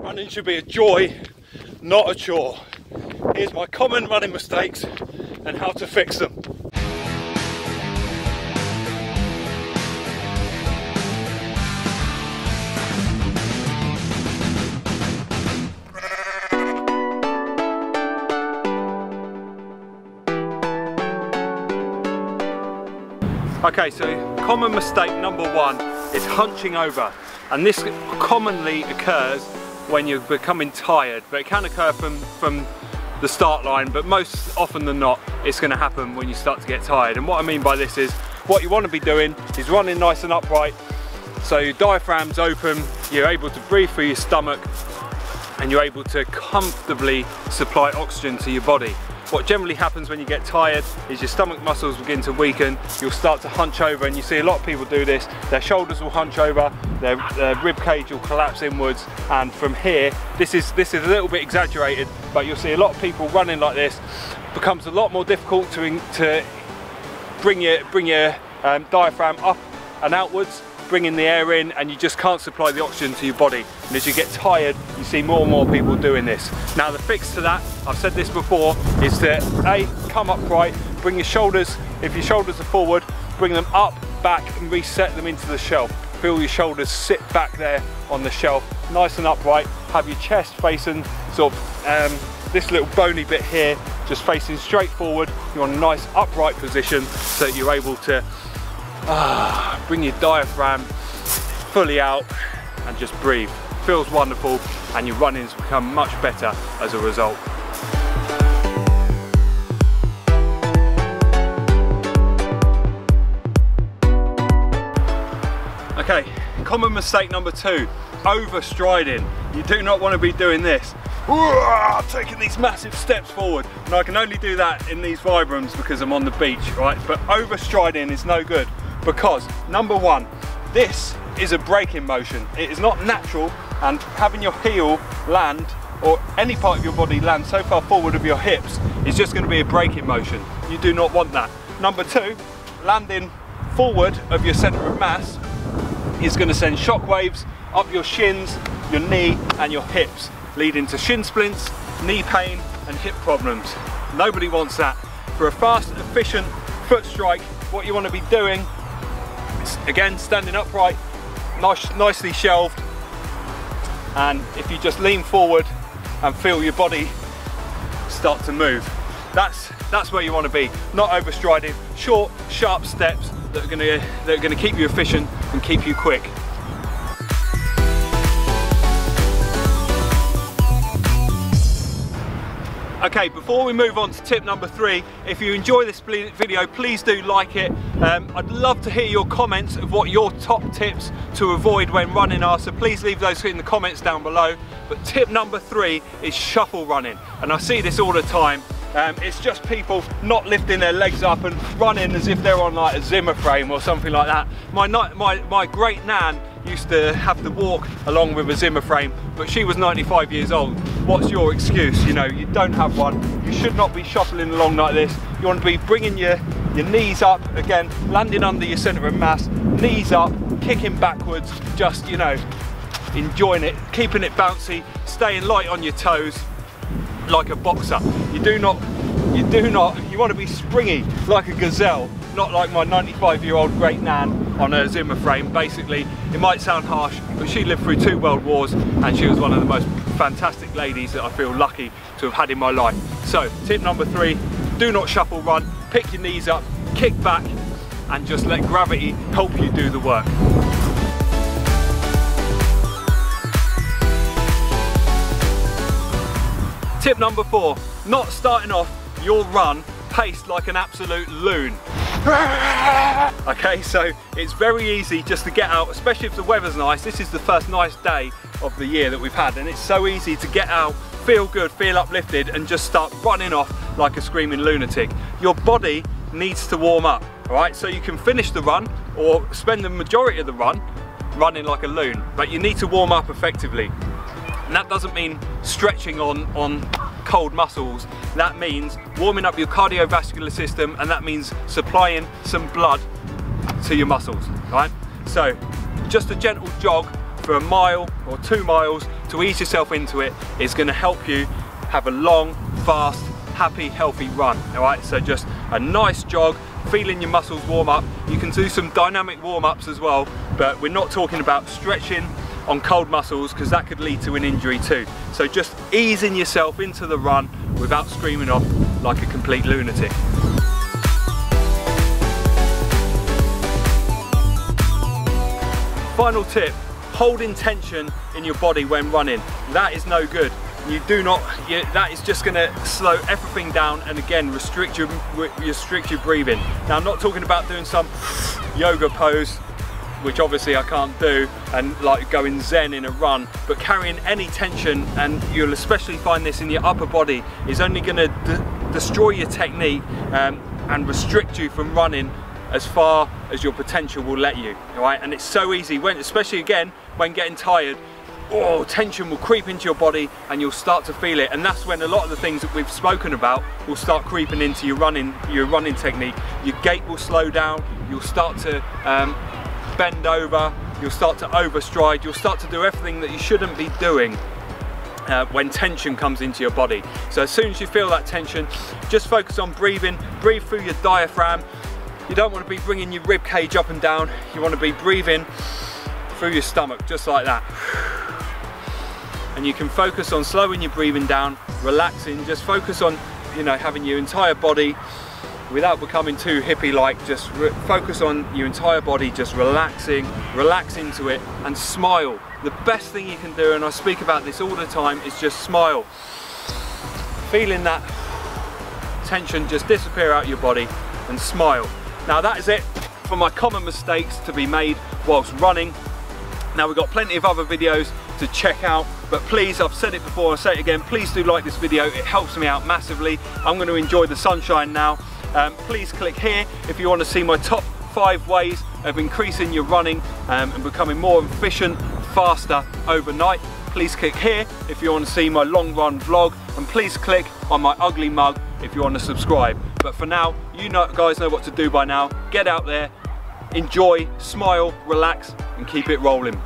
Running should be a joy, not a chore. Here's my common running mistakes and how to fix them. Okay, so common mistake number one is hunching over, and this commonly occurs when you're becoming tired, but it can occur from the start line, but most often than not it's going to happen when you start to get tired. And what I mean by this is, what you want to be doing is running nice and upright, so your diaphragm's open, you're able to breathe through your stomach, and you're able to comfortably supply oxygen to your body. What generally happens when you get tired is your stomach muscles begin to weaken, you'll start to hunch over, and you see a lot of people do this. Their shoulders will hunch over, their rib cage will collapse inwards, and from here, this is a little bit exaggerated, but you'll see a lot of people running like this. It becomes a lot more difficult to bring your diaphragm up and outwards, bringing the air in, and you just can't supply the oxygen to your body. And as you get tired, you see more and more people doing this. Now the fix to that, I've said this before, is to come upright, bring your shoulders, if your shoulders are forward, bring them up, back, and reset them into the shelf. Feel your shoulders sit back there on the shelf, nice and upright. Have your chest facing sort of this little bony bit here, just facing straight forward. You're in a nice upright position so that you're able to bring your diaphragm fully out and just breathe. Feels wonderful, and your runnings become much better as a result. Okay, common mistake number two, overstriding. You do not want to be doing this. Taking these massive steps forward, and I can only do that in these Vibrams because I'm on the beach, right? But overstriding is no good, because number one, this is a braking motion. It is not natural, and having your heel land, or any part of your body land so far forward of your hips, is just going to be a braking motion. You do not want that. Number two, landing forward of your centre of mass is going to send shock waves up your shins, your knee and your hips, leading to shin splints, knee pain and hip problems. Nobody wants that. For a fast, efficient foot strike, what you want to be doing is, again, standing upright, nicely shelved, and if you just lean forward and feel your body start to move, that's where you want to be. Not overstriding, short, sharp steps that are going to keep you efficient and keep you quick. Okay, before we move on to tip number three, if you enjoy this video, please do like it. I'd love to hear your comments of what your top tips to avoid when running are, so please leave those in the comments down below. But tip number three is shuffle running, and I see this all the time. It's just people not lifting their legs up and running as if they're on like a Zimmer frame or something like that. My great nan used to have to walk along with a Zimmer frame, but she was 95 years old. What's your excuse? You know, you don't have one. You should not be shuffling along like this. You want to be bringing your knees up, again, landing under your centre of mass, knees up, kicking backwards, just, you know, enjoying it, keeping it bouncy, staying light on your toes, like a boxer. You want to be springy like a gazelle, not like my 95-year-old great nan on a Zimmer frame. Basically, it might sound harsh, but she lived through 2 world wars, and she was one of the most fantastic ladies that I feel lucky to have had in my life. So tip number three, do not shuffle run, pick your knees up, kick back, and just let gravity help you do the work. Tip number four, not starting off your run paced like an absolute loon. Okay, so it's very easy just to get out, especially if the weather's nice. This is the first nice day of the year that we've had, and it's so easy to get out, feel good, feel uplifted, and just start running off like a screaming lunatic. Your body needs to warm up, all right? So you can finish the run or spend the majority of the run running like a loon, but you need to warm up effectively. And that doesn't mean stretching on cold muscles. That means warming up your cardiovascular system, and that means supplying some blood to your muscles, right? So just a gentle jog for a mile or 2 miles to ease yourself into it is going to help you have a long, fast, happy, healthy run. All right, so just a nice jog, feeling your muscles warm up. You can do some dynamic warm-ups as well, but we're not talking about stretching on cold muscles because that could lead to an injury too. So just easing yourself into the run without screaming off like a complete lunatic. Final tip, holding tension in your body when running. That is no good. That is just going to slow everything down and again restrict your breathing. Now I'm not talking about doing some yoga pose, which obviously I can't do, and like going zen in a run, but carrying any tension, and you'll especially find this in your upper body, is only going to destroy your technique and restrict you from running as far as your potential will let you. All right, and it's so easy, especially again when getting tired. Oh, tension will creep into your body and you'll start to feel it, and that's when a lot of the things that we've spoken about will start creeping into your running technique. Your gait will slow down, you'll start to bend over, you'll start to overstride, you'll start to do everything that you shouldn't be doing when tension comes into your body. So as soon as you feel that tension, just focus on breathing, breathe through your diaphragm. You don't want to be bringing your rib cage up and down, you want to be breathing through your stomach, just like that. And you can focus on slowing your breathing down, relaxing, just focus on, you know, having your entire body, without becoming too hippie-like, just focus on your entire body, just relaxing, relax into it, and smile. The best thing you can do, and I speak about this all the time, is just smile. Feeling that tension just disappear out your body and smile. Now that is it for my common mistakes to be made whilst running. Now we've got plenty of other videos to check out, but please, I've said it before, I'll say it again, please do like this video, it helps me out massively. I'm going to enjoy the sunshine now. Please click here if you want to see my top 5 ways of increasing your running and becoming more efficient, faster overnight. Please click here if you want to see my long run vlog, and please click on my ugly mug if you want to subscribe. But for now, you guys know what to do by now. Get out there, enjoy, smile, relax, and keep it rolling.